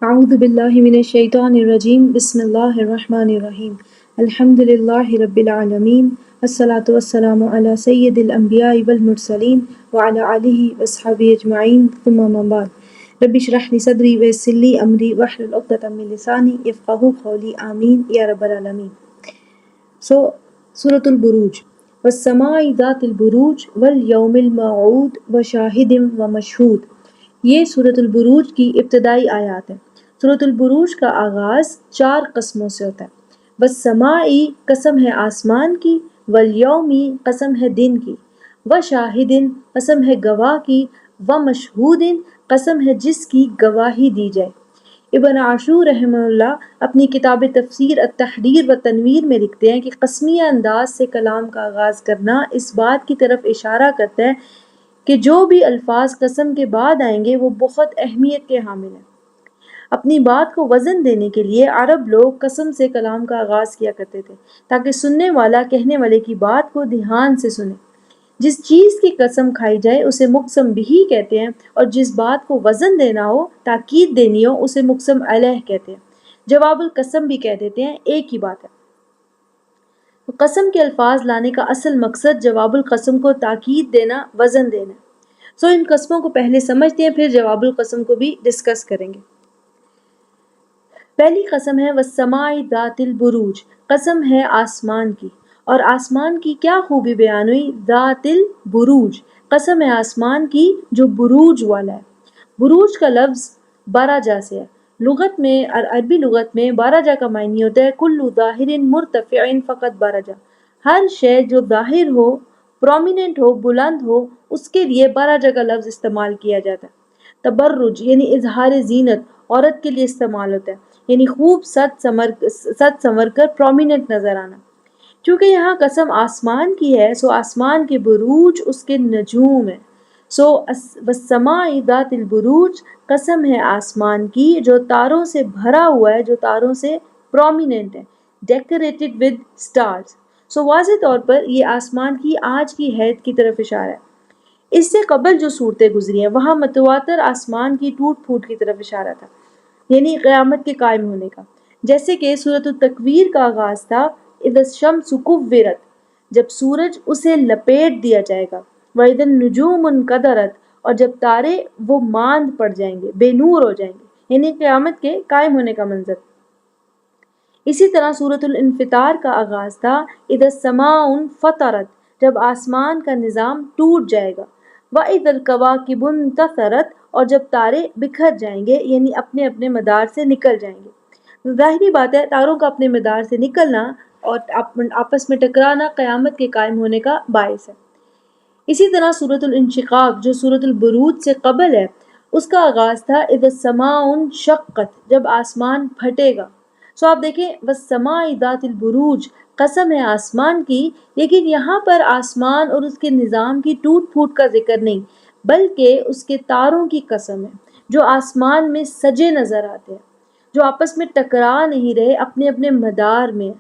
اعوذ باللہ من الشیطان الرجیم بسم اللہ الرحمن الرحیم الحمد للہ رب العالمین الصلاۃ والسلام علی سید الانبیاء والمرسلین وعلی آلہ واصحابہ اجمعین ثم اما بعد رب اشرح لی صدری ویسر لی امری واحلل عقدۃ من لسانی یفقہوا قولی آمین یا رب العالمین. سورۃ البروج والسماء ذات البروج والیوم الموعود وشاہد ومشہود. یہ سورۃ البروج کی ابتدائی آیات ہیں. سورۃ البروج کا آغاز 4 قسموں سے ہوتا ہے. والسماء قسم ہے آسمان کی، والیوم قسم ہے دن کی، وشاہد قسم ہے گواہ کی، ومشہود قسم ہے جس کی گواہی دی جائے. ابن عاشور رحمہ اللہ اپنی کتاب تفسیر التحریر و تنویر میں لکھتے ہیں کہ قسمیہ انداز سے کلام کا آغاز کرنا اس بات کی طرف اشارہ کرتا ہے کہ جو بھی الفاظ قسم کے بعد آئیں گے وہ بہت اہمیت کے حامل ہیں. اپنی بات کو وزن دینے کے لیے عرب لوگ قسم سے کلام کا آغاز کیا کرتے تھے تاکہ سننے والا کہنے والے کی بات کو دھیان سے سنے. جس چیز کی قسم کھائی جائے اسے مقسم بہی کہتے ہیں، اور جس بات کو وزن دینا ہو، تاکید دینی ہو، اسے مقسم علیہ کہتے ہیں. جواب القسم بھی کہہ دیتے ہیں، ایک ہی بات ہے. قسم کے الفاظ لانے کا اصل مقصد جواب القسم کو تاکید دینا، وزن دینا. ان قسموں کو پہلے سمجھتے ہیں، پھر جواب القسم کو بھی ڈسکس کریں گے. پہلی قسم ہے والسماء ذات البروج، قسم ہے آسمان کی. اور آسمان کی کیا خوبی بیان ہوئی؟ ذات البروج، قسم ہے آسمان کی جو بروج والا ہے. بروج کا لفظ باراجا سے ہے. لغت میں، عربی لغت میں باراجا کا معنی ہوتا ہے کل ظاہر مرتفع فقط باراجا. ہر شے جو ظاہر ہو، پرومیننٹ ہو، بلند ہو، اس کے لیے باراجا کا لفظ استعمال کیا جاتا ہے. تبرج یعنی اظہار زینت، عورت کے لیے استعمال ہوتا ہے، یعنی خوب سج سنور کر پرومیننٹ نظر آنا. چونکہ یہاں قسم آسمان کی ہے، آسمان کے بروج اس کے نجوم ہیں. والسماء ذات البروج، قسم ہے آسمان کی جو تاروں سے بھرا ہوا ہے، جو تاروں سے پرومیننٹ ہے، ڈیکوریٹڈ ود سٹارز. واضح طور پر یہ آسمان کی آج کی حیت کی طرف اشارہ ہے. اس سے قبل جو صورتیں گزری ہیں وہاں متواتر آسمان کی ٹوٹ پھوٹ کی طرف اشارہ تھا، یعنی قیامت کے قائم ہونے کا. جیسے کہ سورۃ التکویر کا آغاز تھا اذا الشمس کورت، جب سورج اسے لپیٹ دیا جائے گا، واذا النجوم انکدرت، اور جب تارے وہ ماند پڑ جائیں گے، بے نور ہو جائیں گے، یعنی قیامت کے قائم ہونے کا منظر. اسی طرح سورۃ الانفطار کا آغاز تھا اذا السماء انفطرت، جب آسمان کا نظام ٹوٹ جائے گا، وَإِذَا الْكَوَاكِبُ انتثرت، اور جب تارے بکھر جائیں گے، یعنی اپنے اپنے مدار سے نکل جائیں گے. ظاہری بات ہے تاروں کا اپنے مدار سے نکلنا اور آپس میں ٹکرانا قیامت کے قائم ہونے کا باعث ہے. اسی طرح سورۃ الانشقاق جو سورۃ البروج سے قبل ہے، اس کا آغاز تھا اذا السماء انشقت، جب آسمان پھٹے گا. آپ دیکھیں والسماء ذات البروج، قسم ہے آسمان کی، لیکن یہاں پر آسمان اور اس کے نظام کی ٹوٹ پھوٹ کا ذکر نہیں، بلکہ اس کے تاروں کی قسم ہے جو آسمان میں سجے نظر آتے ہیں، جو آپس میں ٹکرا نہیں رہے، اپنے اپنے مدار میں.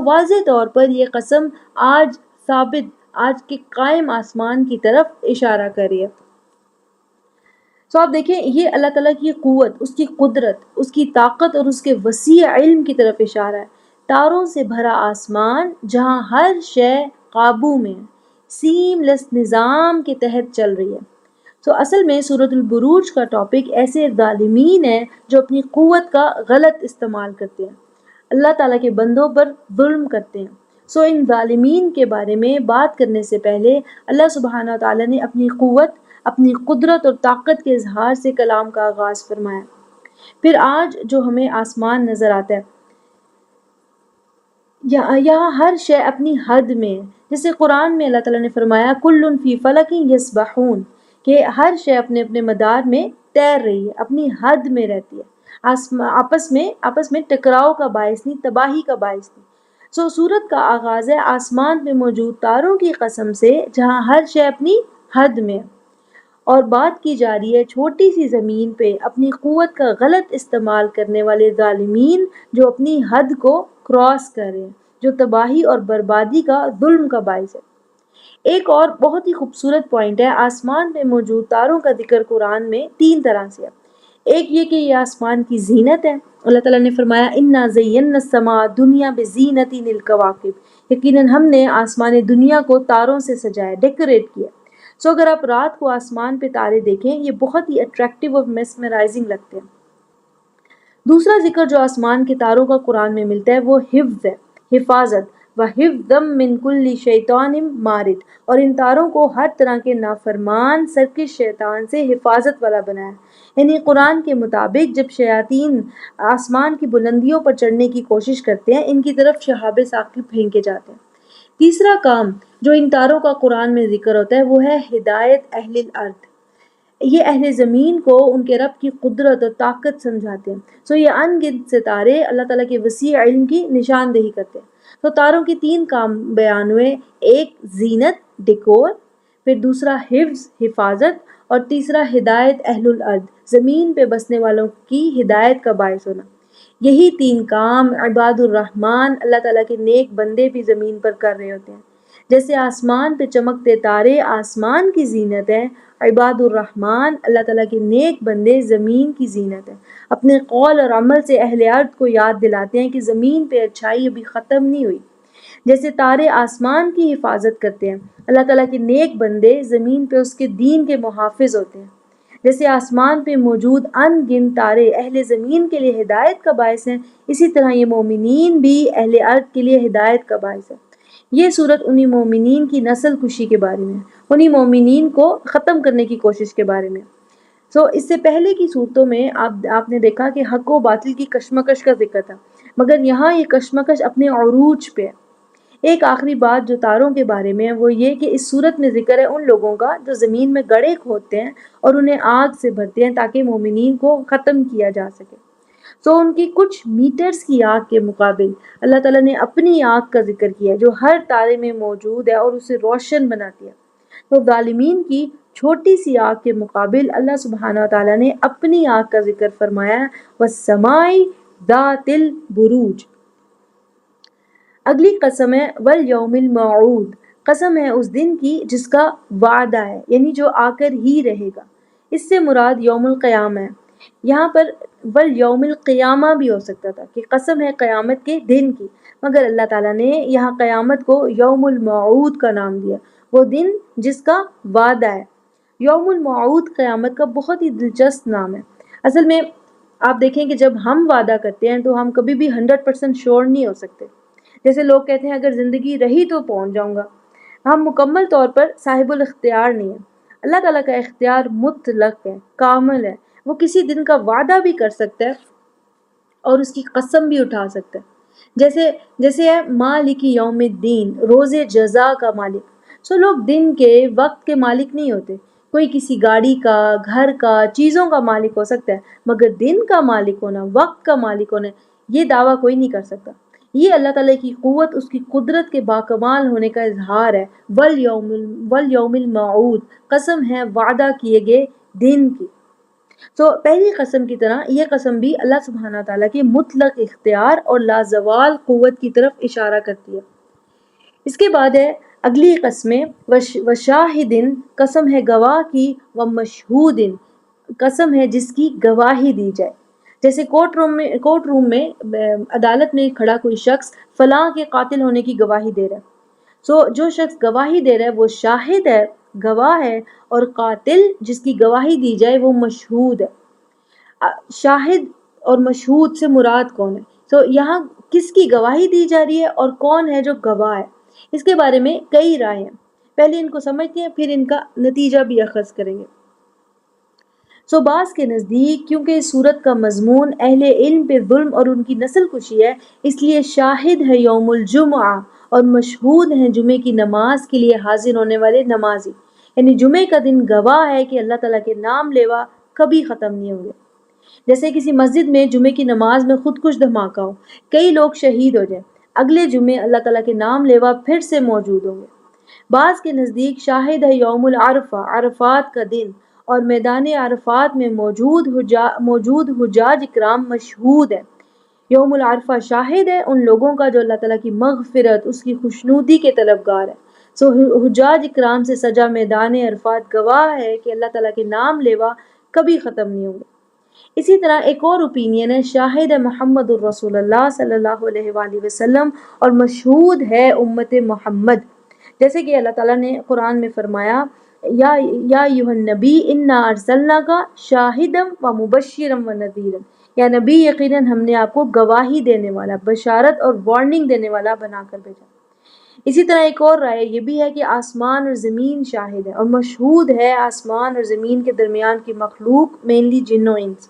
واضح طور پر یہ قسم آج ثابت، آج کے قائم آسمان کی طرف اشارہ کر رہی ہے. آپ دیکھیں یہ اللہ تعالیٰ کی قوت، اس کی قدرت، اس کی طاقت اور اس کے وسیع علم کی طرف اشارہ ہے. تاروں سے بھرا آسمان جہاں ہر شے قابو میں، سیم لیس نظام کے تحت چل رہی ہے. اصل میں سورۃ البروج کا ٹاپک ایسے ظالمین ہیں جو اپنی قوت کا غلط استعمال کرتے ہیں، اللہ تعالیٰ کے بندوں پر ظلم کرتے ہیں. ان ظالمین کے بارے میں بات کرنے سے پہلے اللہ سبحانہ وتعالیٰ نے اپنی قوت، اپنی قدرت اور طاقت کے اظہار سے کلام کا آغاز فرمایا. پھر آج جو ہمیں آسمان نظر آتا ہے، یہاں ہر شے اپنی حد میں ہے. جیسے قرآن میں اللہ تعالیٰ نے فرمایا کل فی فلک یسبحون، کہ ہر شے اپنے اپنے مدار میں تیر رہی ہے، اپنی حد میں رہتی ہے، آپس میں ٹکراؤ کا باعث نہیں، تباہی کا باعث نہیں. سورت کا آغاز ہے آسمان میں موجود تاروں کی قسم سے جہاں ہر شے اپنی حد میں ہے، اور بات کی جا رہی ہے چھوٹی سی زمین پہ اپنی قوت کا غلط استعمال کرنے والے ظالمین جو اپنی حد کو کراس کر رہے ہیں، جو تباہی اور بربادی کا، ظلم کا باعث ہے. ایک اور بہت ہی خوبصورت پوائنٹ ہے، آسمان میں موجود تاروں کا ذکر قرآن میں 3 طرح سے ہے. ایک یہ کہ یہ آسمان کی زینت ہے. اللہ تعالیٰ نے فرمایا انا زینا السماء دنیا بزینت الکواکب، یقیناً ہم نے آسمان دنیا کو تاروں سے سجایا، ڈیکوریٹ کیا. سو اگر آپ رات کو آسمان پہ تارے دیکھیں یہ بہت ہی اٹریکٹیو اور میسمرائزنگ لگتے ہیں. دوسرا ذکر جو آسمان کے تاروں کا قرآن میں ملتا ہے وہ حفظ ہے، حفاظت. وَحِفْظًا مِّن كُلِّ شَيْطَانٍ مَارِدٍ، اور ان تاروں کو ہر طرح کے نافرمان سرکش شیطان سے حفاظت والا بنایا. یعنی قرآن کے مطابق جب شیاطین آسمان کی بلندیوں پر چڑھنے کی کوشش کرتے ہیں ان کی طرف شہاب ثاقب پھینکے جاتے ہیں. تیسرا کام جو ان تاروں کا قرآن میں ذکر ہوتا ہے وہ ہے ہدایت اہل الارض. یہ اہل زمین کو ان کے رب کی قدرت اور طاقت سمجھاتے ہیں. سو یہ ان گنت ستارے اللہ تعالیٰ کے وسیع علم کی نشاندہی کرتے ہیں. تو تاروں کے 3 کام بیان ہوئے، ایک زینت ڈیکور، پھر دوسرا حفظ حفاظت، اور تیسرا ہدایت اہل الارض زمین پہ بسنے والوں کی ہدایت کا باعث ہونا. یہی 3 کام عباد الرحمن اللہ تعالیٰ کے نیک بندے بھی زمین پر کر رہے ہوتے ہیں. جیسے آسمان پہ چمکتے تارے آسمان کی زینت ہے، عباد الرحمن اللہ تعالیٰ کے نیک بندے زمین کی زینت ہے. اپنے قول اور عمل سے اہل ارض کو یاد دلاتے ہیں کہ زمین پہ اچھائی ابھی ختم نہیں ہوئی. جیسے تارے آسمان کی حفاظت کرتے ہیں، اللہ تعالیٰ کے نیک بندے زمین پہ اس کے دین کے محافظ ہوتے ہیں. جیسے آسمان پہ موجود ان گن تارے اہل زمین کے لیے ہدایت کا باعث ہیں، اسی طرح یہ مومنین بھی اہل ارض کے لیے ہدایت کا باعث ہے. یہ صورت انہی مومنین کی نسل کشی کے بارے میں، انہی مومنین کو ختم کرنے کی کوشش کے بارے میں. اس سے پہلے کی صورتوں میں آپ نے دیکھا کہ حق و باطل کی کشمکش کا ذکر تھا، مگر یہاں یہ کشمکش اپنے عروج پہ ہے. ایک آخری بات جو تاروں کے بارے میں ہے وہ یہ کہ اس صورت میں ذکر ہے ان لوگوں کا جو زمین میں گڑھے کھودتے ہیں اور انہیں آگ سے بھرتے ہیں تاکہ مومنین کو ختم کیا جا سکے. ان کی کچھ میٹرز کی آگ کے مقابل اللہ تعالیٰ نے اپنی آگ کا ذکر کیا جو ہر تارے میں موجود ہے اور اسے روشن بناتی ہے. تو ظالمین کی چھوٹی سی آگ کے مقابل اللہ سبحانہ وتعالیٰ نے اپنی آگ کا ذکر فرمایا وَالسَّمَاءِ ذَاتِ الْبُرُوجِ. اگلی قسم ہے وَالْيَوْمِ الْمَوْعُودِ، قسم ہے اس دن کی جس کا وعدہ ہے، یعنی جو آ کر ہی رہے گا. اس سے مراد یوم القیامہ ہے. یہاں پر وَالْيَوْمِ الْقِيَامَةِ بھی ہو سکتا تھا کہ قسم ہے قیامت کے دن کی، مگر اللہ تعالیٰ نے یہاں قیامت کو یوم الموعود کا نام دیا، وہ دن جس کا وعدہ ہے. یوم الموعود قیامت کا بہت ہی دلچسپ نام ہے. اصل میں آپ دیکھیں کہ جب ہم وعدہ کرتے ہیں تو ہم کبھی بھی 100% شور نہیں ہو سکتے. جیسے لوگ کہتے ہیں اگر زندگی رہی تو پہنچ جاؤں گا. ہم مکمل طور پر صاحب الاختیار نہیں ہیں. اللہ تعالیٰ کا اختیار مطلق ہے، کامل ہے. وہ کسی دن کا وعدہ بھی کر سکتا ہے اور اس کی قسم بھی اٹھا سکتا ہے. جیسے ہے مالک یوم الدین، روز جزا کا مالک. لوگ دن کے وقت کے مالک نہیں ہوتے. کوئی کسی گاڑی کا، گھر کا، چیزوں کا مالک ہو سکتا ہے، مگر دن کا مالک ہونا، وقت کا مالک ہونا، یہ دعویٰ کوئی نہیں کر سکتا. یہ اللہ تعالیٰ کی قوت، اس کی قدرت کے باکمال ہونے کا اظہار ہے. وَالْيَوْمِ الْمَوْعُودِ، قسم ہے وعدہ کیے گئے دن کی. پہلی قسم کی طرح یہ قسم بھی اللہ سبحانہ تعالیٰ کے مطلق اختیار اور لازوال قوت کی طرف اشارہ کرتی ہے. اس کے بعد ہے اگلی قسمیں وشاہدن، قسم ہے گواہ کی، ومشہودن، قسم ہے جس کی گواہی دی جائے. جیسے کورٹ روم میں عدالت میں کھڑا کوئی شخص فلاں کے قاتل ہونے کی گواہی دے رہا ہے. جو شخص گواہی دے رہا ہے وہ شاہد ہے، گواہ ہے، اور قاتل جس کی گواہی دی جائے وہ مشہود ہے. شاہد اور مشہود سے مراد کون ہے؟ یہاں کس کی گواہی دی جا رہی ہے اور کون ہے جو گواہ ہے؟ اس کے بارے میں کئی رائے ہیں. پہلے ان کو سمجھتے ہیں پھر ان کا نتیجہ بھی اخذ کریں گے. بعض کے نزدیک کیونکہ اس صورت کا مضمون اہل علم پہ ظلم اور ان کی نسل کشی ہے، اس لیے شاہد ہے یوم الجمعہ اور مشہود ہیں جمعے کی نماز کے لیے حاضر ہونے والے نمازی. یعنی جمعے کا دن گواہ ہے کہ اللہ تعالیٰ کے نام لیوا کبھی ختم نہیں ہوں گے. جیسے کسی مسجد میں جمعے کی نماز میں خود کش دھماکہ ہو، کئی لوگ شہید ہو جائیں، اگلے جمعے اللہ تعالیٰ کے نام لیوا پھر سے موجود ہوں گے. بعض کے نزدیک شاہد ہے یوم العرفہ، عرفات کا دن، اور میدان عرفات میں موجود حجاج اکرام مشہود ہے. یوم العرفہ شاہد ہے ان لوگوں کا جو اللہ تعالیٰ کی مغفرت، اس کی خوشنودی کے طلبگار ہے. حجاج اکرام سے سجا میدان عرفات گواہ ہے کہ اللہ تعالیٰ کے نام لیوا کبھی ختم نہیں ہوں گے. اسی طرح ایک اور اوپینین ہے شاہد محمد الرسول اللہ صلی اللہ علیہ وآلہ وسلم اور مشہود ہے امت محمد، جیسے کہ اللہ تعالیٰ نے قرآن میں فرمایا یا ایھا النبی انا ارسلناک شاہدا و مبشرا و نذیرا، یا نبی یقیناً ہم نے آپ کو گواہی دینے والا، بشارت اور وارننگ دینے والا بنا کر بھیجا۔ اسی طرح ایک اور رائے یہ بھی ہے کہ آسمان اور زمین شاہد ہے، اور مشہود ہے آسمان اور زمین کے درمیان کی مخلوق، مینلی جن و انس۔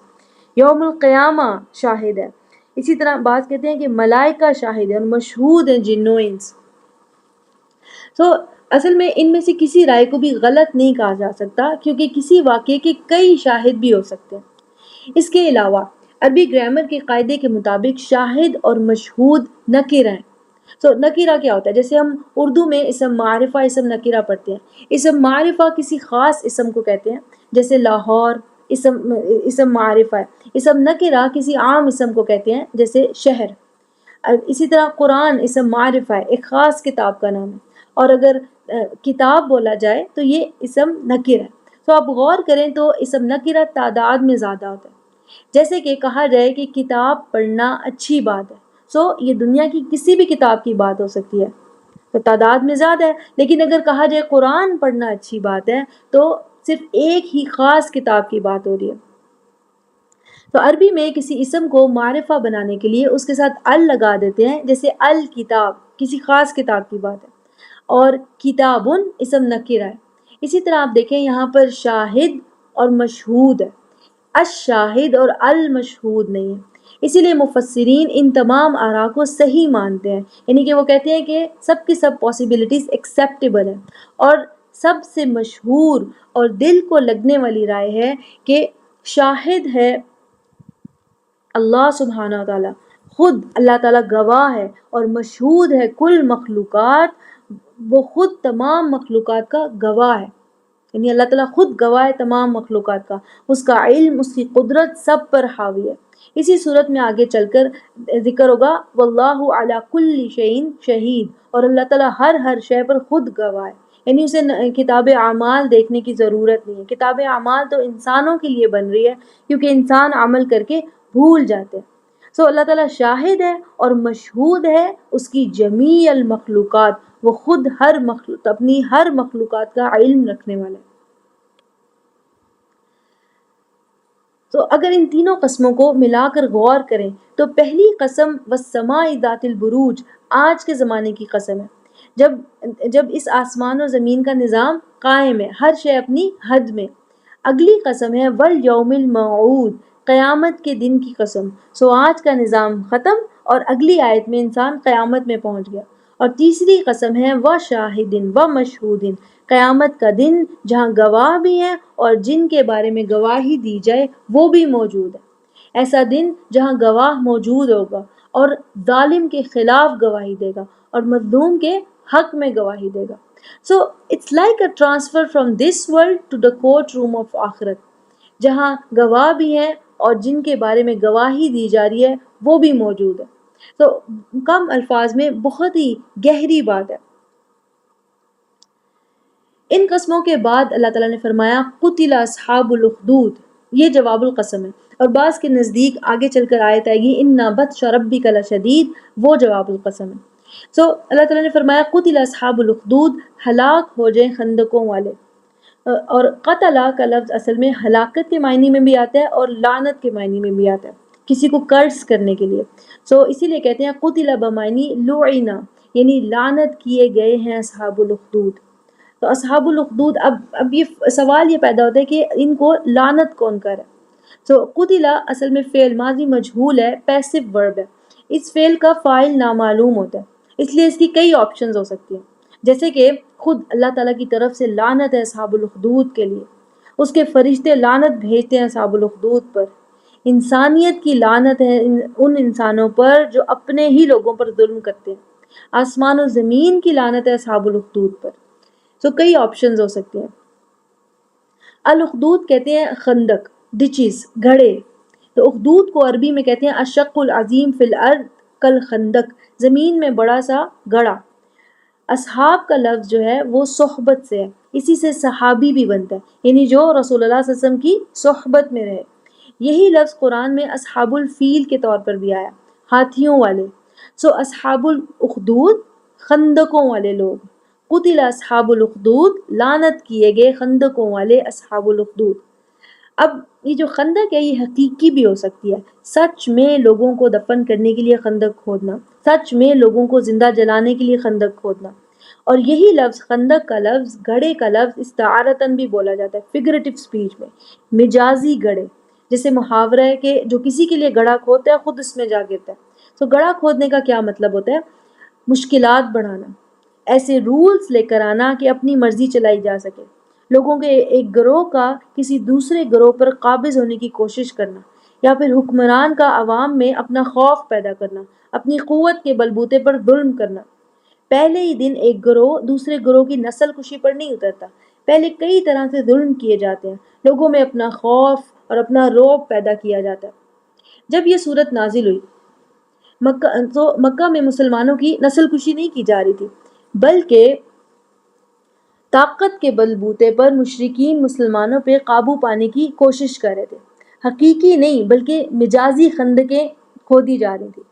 یوم القیامہ شاہد ہے، اسی طرح بعض کہتے ہیں کہ ملائکہ شاہد ہے اور مشہود ہیں جن و انس۔ تو اصل میں ان میں سے کسی رائے کو بھی غلط نہیں کہا جا سکتا، کیونکہ کسی واقعے کے کئی شاہد بھی ہو سکتے ہیں۔ اس کے علاوہ عربی گرامر کے قاعدے کے مطابق شاہد اور مشہود نکرہ ہیں۔ نکرہ کیا ہوتا ہے؟ جیسے ہم اردو میں اسم معرفہ اسم نکرہ پڑھتے ہیں، اسم معرفہ کسی خاص اسم کو کہتے ہیں، جیسے لاہور اسم معرفہ ہے، اسم نکرہ کسی عام اسم کو کہتے ہیں، جیسے شہر۔ اسی طرح قرآن اسم معرفہ ہے، ایک خاص کتاب کا نام ہے، اور اگر کتاب بولا جائے تو یہ اسم نکرہ ہے۔ تو آپ غور کریں تو اسم نکرہ تعداد میں زیادہ ہوتا ہے، جیسے کہ کہا جائے کہ کتاب پڑھنا اچھی بات ہے، یہ دنیا کی کسی بھی کتاب کی بات ہو سکتی ہے، تو تعداد میں زیادہ ہے۔ لیکن اگر کہا جائے قرآن پڑھنا اچھی بات ہے تو صرف ایک ہی خاص کتاب کی بات ہو رہی ہے۔ تو عربی میں کسی اسم کو معرفہ بنانے کے لیے اس کے ساتھ ال لگا دیتے ہیں، جیسے الکتاب کسی خاص کتاب کی بات ہے، اور کتابن اسم نکرہ ہے۔ اسی طرح آپ دیکھیں یہاں پر شاہد اور مشہود ہے، الشاہد اور المشہود نہیں ہے۔ اسی لیے مفسرین ان تمام آراء کو صحیح مانتے ہیں، یعنی کہ وہ کہتے ہیں کہ سب کی سب پاسبلٹیز ایکسیپٹیبل ہیں، اور سب سے مشہور اور دل کو لگنے والی رائے ہے کہ شاہد ہے اللہ سبحانہ تعالیٰ، خود اللہ تعالیٰ گواہ ہے، اور مشہود ہے کل مخلوقات، وہ خود تمام مخلوقات کا گواہ ہے، یعنی اللہ تعالیٰ خود گواہ ہے تمام مخلوقات کا، اس کا علم، اس کی قدرت سب پر حاوی ہے۔ اسی صورت میں آگے چل کر ذکر ہوگا واللہ علی کل شیء شہید، اور اللہ تعالیٰ ہر شے پر خود گواہ ہے، یعنی اسے کتاب اعمال دیکھنے کی ضرورت نہیں ہے۔ کتاب اعمال تو انسانوں کے لیے بن رہی ہے، کیونکہ انسان عمل کر کے بھول جاتے ہیں۔ اللہ تعالیٰ شاہد ہے اور مشہود ہے اس کی جمیع المخلوقات، وہ خود اپنی ہر مخلوقات کا علم رکھنے والا ہے۔ تو اگر ان تینوں قسموں کو ملا کر غور کریں تو پہلی قسم والسماء ذات البروج آج کے زمانے کی قسم ہے، جب اس آسمان و زمین کا نظام قائم ہے، ہر شے اپنی حد میں۔ اگلی قسم ہے والیوم الموعود، قیامت کے دن کی قسم۔ آج کا نظام ختم اور اگلی آیت میں انسان قیامت میں پہنچ گیا۔ اور تیسری قسم ہے وشاہد ومشہود، قیامت کا دن جہاں گواہ بھی ہیں اور جن کے بارے میں گواہی دی جائے وہ بھی موجود ہے۔ ایسا دن جہاں گواہ موجود ہوگا اور ظالم کے خلاف گواہی دے گا اور مظلوم کے حق میں گواہی دے گا۔ it's like a transfer from this world to the court room of آخرت، جہاں گواہ بھی ہیں اور جن کے بارے میں گواہی دی جا رہی ہے وہ بھی موجود ہے۔ کم الفاظ میں بہت ہی گہری بات ہے۔ ان قسموں کے بعد اللہ تعالیٰ نے فرمایا قتل اصحاب الاخدود، یہ جواب القسم ہے، اور بعض کے نزدیک آگے چل کر آیت آئے گی ان بطش ربک لشدید، وہ جواب القسم ہے۔ اللہ تعالیٰ نے فرمایا قتل اصحاب الاخدود، ہلاک ہو جائیں خندقوں والے۔ اور قتلہ کا لفظ اصل میں ہلاکت کے معنی میں بھی آتا ہے اور لعنت کے معنی میں بھی آتا ہے، کسی کو کرس کرنے کے لیے۔ اسی لیے کہتے ہیں قتل بمعنی لعنا، یعنی لعنت کیے گئے ہیں اصحاب الاخدود۔ تو اصحاب الاخدود، اب یہ سوال یہ پیدا ہوتا ہے کہ ان کو لعنت کون کر ہے؟ قتل اصل میں فعل ماضی مجہول ہے، پیسو ورب ہے، اس فعل کا فاعل نامعلوم ہوتا ہے، اس لیے اس کی کئی آپشنز ہو سکتی ہیں، جیسے کہ خود اللہ تعالیٰ کی طرف سے لعنت ہے اصحاب الاخدود کے لیے، اس کے فرشتے لعنت بھیجتے ہیں اصحاب الاخدود پر، انسانیت کی لعنت ہے ان انسانوں پر جو اپنے ہی لوگوں پر ظلم کرتے ہیں، آسمان و زمین کی لعنت ہے اصحاب الاخدود پر۔ کئی آپشنز ہو سکتے ہیں۔ الاخدود کہتے ہیں خندق، ڈچز، گھڑے۔ تو اخدود کو عربی میں کہتے ہیں الشق العظیم فی الارض کالخندق، زمین میں بڑا سا گڑھا۔ اصحاب کا لفظ جو ہے وہ صحبت سے ہے، اسی سے صحابی بھی بنتا ہے، یعنی جو رسول اللہ صلی اللہ علیہ وسلم کی صحبت میں رہے۔ یہی لفظ قرآن میں اصحاب الفیل کے طور پر بھی آیا، ہاتھیوں والے. سو اصحاب الاخدود خندقوں والے لوگ. قتل اصحاب الاخدود لعنت کیے گئے خندقوں والے اصحاب الاخدود. اب یہ جو خندق ہے یہ حقیقی بھی ہو سکتی ہے، سچ میں لوگوں کو دفن کرنے کے لیے خندق کھودنا، سچ میں لوگوں کو زندہ جلانے کے لیے خندق کھودنا. اور یہی لفظ خندق کا لفظ گڑھے کا لفظ استعارتاً بھی بولا جاتا ہے فگریٹو سپیچ میں، مجازی گڑھے. جیسے محاورہ ہے کہ جو کسی کے لیے گڑھا کھودتا ہے خود اس میں جا گرتا ہے. تو گڑھا کھودنے کا کیا مطلب ہوتا ہے؟ مشکلات بڑھانا، ایسے رولز لے کر آنا کہ اپنی مرضی چلائی جا سکے، لوگوں کے ایک گروہ کا کسی دوسرے گروہ پر قابض ہونے کی کوشش کرنا، یا پھر حکمران کا عوام میں اپنا خوف پیدا کرنا، اپنی قوت کے بلبوتے پر ظلم کرنا. پہلے ہی دن ایک گروہ دوسرے گروہ کی نسل کشی پر نہیں اترتا، پہلے کئی طرح سے ظلم کیے جاتے ہیں، لوگوں میں اپنا خوف اور اپنا رعب پیدا کیا جاتا ہے. جب یہ صورت نازل ہوئی مکہ میں مسلمانوں کی نسل کشی نہیں کی جا رہی تھی، بلکہ طاقت کے بلبوتے پر مشرکین مسلمانوں پہ قابو پانے کی کوشش کر رہے تھے. حقیقی نہیں بلکہ مجازی خندقیں کھودی جا رہی تھی.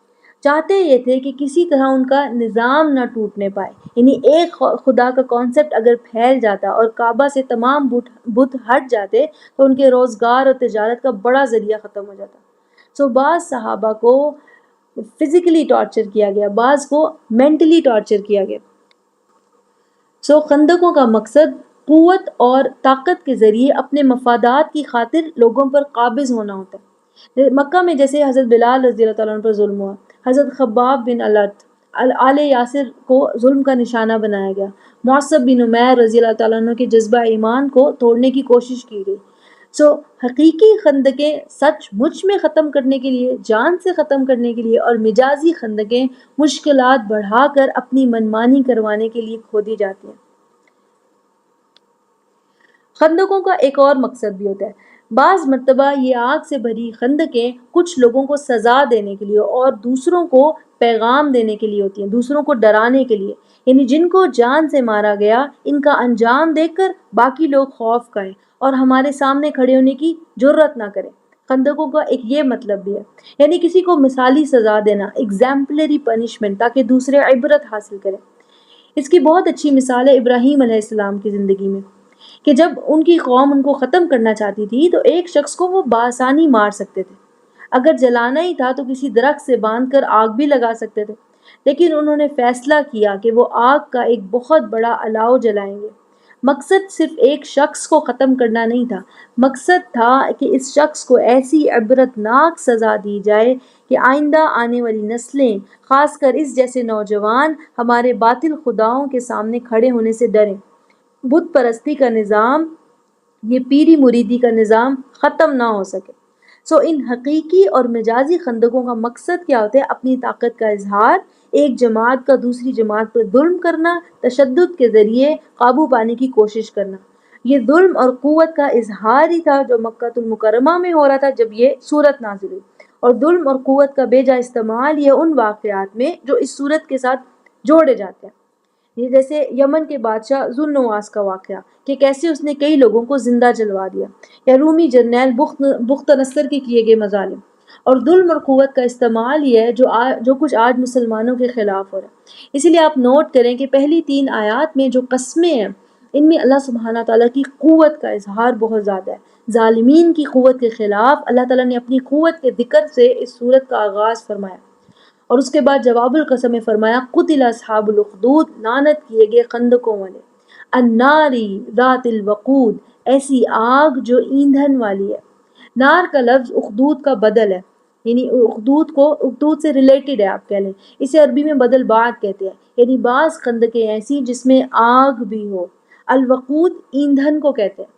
چاہتے یہ تھے کہ کسی طرح ان کا نظام نہ ٹوٹنے پائے، یعنی ایک خدا کا کانسیپٹ اگر پھیل جاتا اور کعبہ سے تمام بت ہٹ جاتے تو ان کے روزگار اور تجارت کا بڑا ذریعہ ختم ہو جاتا. سو بعض صحابہ کو فزیکلی ٹارچر کیا گیا، بعض کو مینٹلی ٹارچر کیا گیا. سو خندقوں کا مقصد قوت اور طاقت کے ذریعے اپنے مفادات کی خاطر لوگوں پر قابض ہونا ہوتا ہے. مکہ میں جیسے حضرت بلال رضی اللہ تعالیٰ عنہ پر ظلم ہوا، حضرت خباب بن الارت آل یاسر کو ظلم کا نشانہ بنایا گیا، معصب بن عمیر رضی اللہ تعالیٰ عنہ کے جذبہ ایمان کو توڑنے کی کوشش کی گئی. سو حقیقی خندقیں سچ مچ میں ختم کرنے کے لیے، جان سے ختم کرنے کے لیے، اور مجازی خندقیں مشکلات بڑھا کر اپنی منمانی کروانے کے لیے کھودی جاتی ہیں. خندقوں کا ایک اور مقصد بھی ہوتا ہے. بعض مرتبہ یہ آگ سے بھری خندقیں کچھ لوگوں کو سزا دینے کے لیے اور دوسروں کو پیغام دینے کے لیے ہوتی ہیں، دوسروں کو ڈرانے کے لیے. یعنی جن کو جان سے مارا گیا ان کا انجام دیکھ کر باقی لوگ خوف کھائیں اور ہمارے سامنے کھڑے ہونے کی جرت نہ کریں. خندقوں کا ایک یہ مطلب بھی ہے، یعنی کسی کو مثالی سزا دینا، ایگزامپلری پنشمنٹ، تاکہ دوسرے عبرت حاصل کریں. اس کی بہت اچھی مثال ہے ابراہیم علیہ السلام کی زندگی میں، کہ جب ان کی قوم ان کو ختم کرنا چاہتی تھی تو ایک شخص کو وہ بآسانی مار سکتے تھے. اگر جلانا ہی تھا تو کسی درخت سے باندھ کر آگ بھی لگا سکتے تھے، لیکن انہوں نے فیصلہ کیا کہ وہ آگ کا ایک بہت بڑا الاؤ جلائیں گے. مقصد صرف ایک شخص کو ختم کرنا نہیں تھا، مقصد تھا کہ اس شخص کو ایسی عبرتناک سزا دی جائے کہ آئندہ آنے والی نسلیں، خاص کر اس جیسے نوجوان، ہمارے باطل خداؤں کے سامنے کھڑے ہونے سے ڈریں. بت پرستی کا نظام، یہ پیری مریدی کا نظام ختم نہ ہو سکے. سو ان حقیقی اور مجازی خندقوں کا مقصد کیا ہوتا ہے؟ اپنی طاقت کا اظہار، ایک جماعت کا دوسری جماعت پر ظلم کرنا، تشدد کے ذریعے قابو پانے کی کوشش کرنا. یہ ظلم اور قوت کا اظہار ہی تھا جو مکہ المکرمہ میں ہو رہا تھا جب یہ صورت نازل ہوئی. اور ظلم اور قوت کا بے جا استعمال یہ ان واقعات میں جو اس صورت کے ساتھ جوڑے جاتے ہیں، یہ جیسے یمن کے بادشاہ ذوالنواس کا واقعہ کہ کیسے اس نے کئی لوگوں کو زندہ جلوا دیا، یا رومی جرنیل بخت نصر کے کیے گئے مظالم. اور ظلم اور قوت کا استعمال یہ ہے جو کچھ آج مسلمانوں کے خلاف ہو رہا ہے. اسی لیے آپ نوٹ کریں کہ پہلی 3 آیات میں جو قسمیں ہیں ان میں اللہ سبحانہ تعالیٰ کی قوت کا اظہار بہت زیادہ ہے. ظالمین کی قوت کے خلاف اللہ تعالیٰ نے اپنی قوت کے ذکر سے اس صورت کا آغاز فرمایا، اور اس کے بعد جواب القسم میں فرمایا قتل اصحاب الاخدود، لعنت کیے گئے خندقوں والے، الناری ذات الوقود، ایسی آگ جو ایندھن والی ہے. نار کا لفظ اخدود کا بدل ہے، یعنی اخدود سے ریلیٹڈ ہے، آپ کہہ لیں اسے عربی میں بدل بعد کہتے ہیں، یعنی بعض خندقیں ایسی جس میں آگ بھی ہو. الوقود ایندھن کو کہتے ہیں.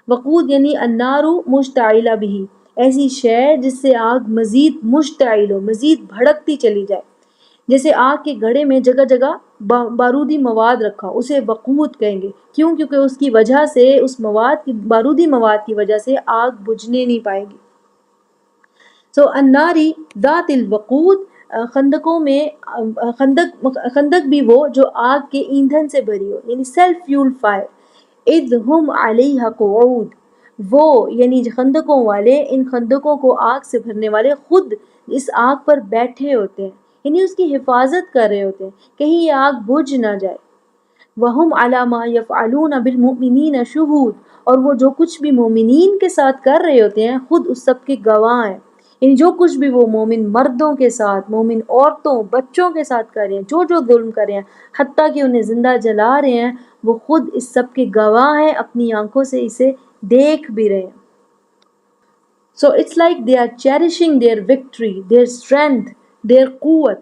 وقود یعنی النار مشتعلہ بھی، ایسی شے جس سے آگ مزید مشتعل ہو، مزید بھڑکتی چلی جائے. جیسے آگ کے گھڑے میں جگہ جگہ بارودی مواد رکھا، اسے وقود کہیں گے. کیوں؟ کیونکہ اس کی وجہ سے، اس بارودی مواد کی وجہ سے آگ بجھنے نہیں پائے گی. سو الناری ذات الوقود، خندقوں میں خندق بھی وہ جو آگ کے ایندھن سے بھری ہو، یعنی سیلف فیول فائر. اذ ہم علیہ قعود، وہ یعنی خندقوں والے ان خندقوں کو آگ سے بھرنے والے خود اس آگ پر بیٹھے ہوتے ہیں، یعنی اس کی حفاظت کر رہے ہوتے ہیں کہیں یہ آگ بجھ نہ جائے۔ وَهُمْ عَلَى مَا يَفْعَلُونَ بِالْمُؤْمِنِينَ شُهُودٌ، اور وہ جو کچھ بھی مومنین کے ساتھ کر رہے ہوتے ہیں خود اس سب کے گواہ ہیں، یعنی جو کچھ بھی وہ مومن مردوں کے ساتھ، مومن عورتوں، بچوں کے ساتھ کر رہے ہیں، جو جو ظلم کر رہے ہیں، حتیٰ کہ انہیں زندہ جلا رہے ہیں، وہ خود اس سب کے گواہ ہیں، اپنی آنکھوں سے اسے دیکھ بھی رہے ہیں۔ So it's like they are cherishing their victory, their strength, their قوت۔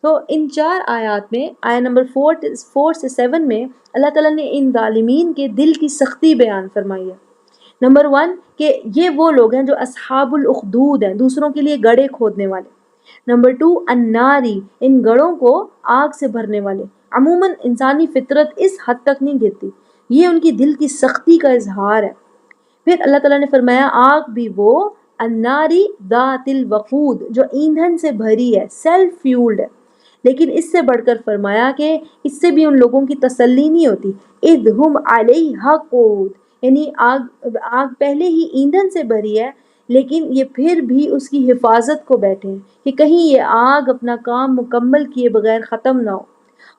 تو ان 4 آیات میں آیت نمبر 4 سے 7 میں اللہ تعالیٰ نے ان ظالمین کے دل کی سختی بیان فرمائی ہے۔ نمبر 1 کہ یہ وہ لوگ ہیں جو اصحاب الاخدود ہیں، دوسروں کے لیے گڑھے کھودنے والے۔ نمبر 2 الناری، ان گڑھوں کو آگ سے بھرنے والے۔ عموماً انسانی فطرت اس حد تک نہیں گرتی، یہ ان کی دل کی سختی کا اظہار ہے۔ پھر اللہ تعالیٰ نے فرمایا آگ بھی وہ الناری ذات الوقود، جو ایندھن سے بھری ہے، سیلف فیولڈ ہے۔ لیکن اس سے بڑھ کر فرمایا کہ اس سے بھی ان لوگوں کی تسلی نہیں ہوتی۔ اذ ہم علیہا قعود، یعنی آگ پہلے ہی ایندھن سے بھری ہے لیکن یہ پھر بھی اس کی حفاظت کو بیٹھے ہیں کہ کہیں یہ آگ اپنا کام مکمل کیے بغیر ختم نہ ہو۔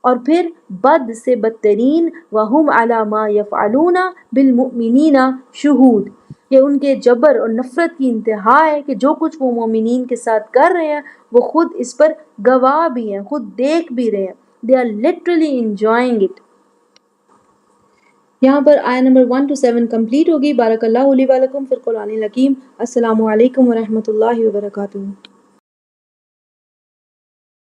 اور پھر بد سے بدترین وَهُمْ عَلَى مَا يَفْعَلُونَ بِالْمُؤْمِنِينَ شُهُودٌ، یہ ان کے جبر اور نفرت کی انتہا ہے کہ جو کچھ وہ مومنین کے ساتھ کر رہے ہیں وہ خود اس پر گواہ بھی ہیں، خود دیکھ بھی رہے ہیں۔ They are literally enjoying it۔ یہاں پر آیت نمبر 1 to 7 کمپلیٹ ہوگی۔ بارک اللہ علی ولکم فی القرآن الحکیم۔ السلام علیکم ورحمۃ اللہ وبرکاتہ۔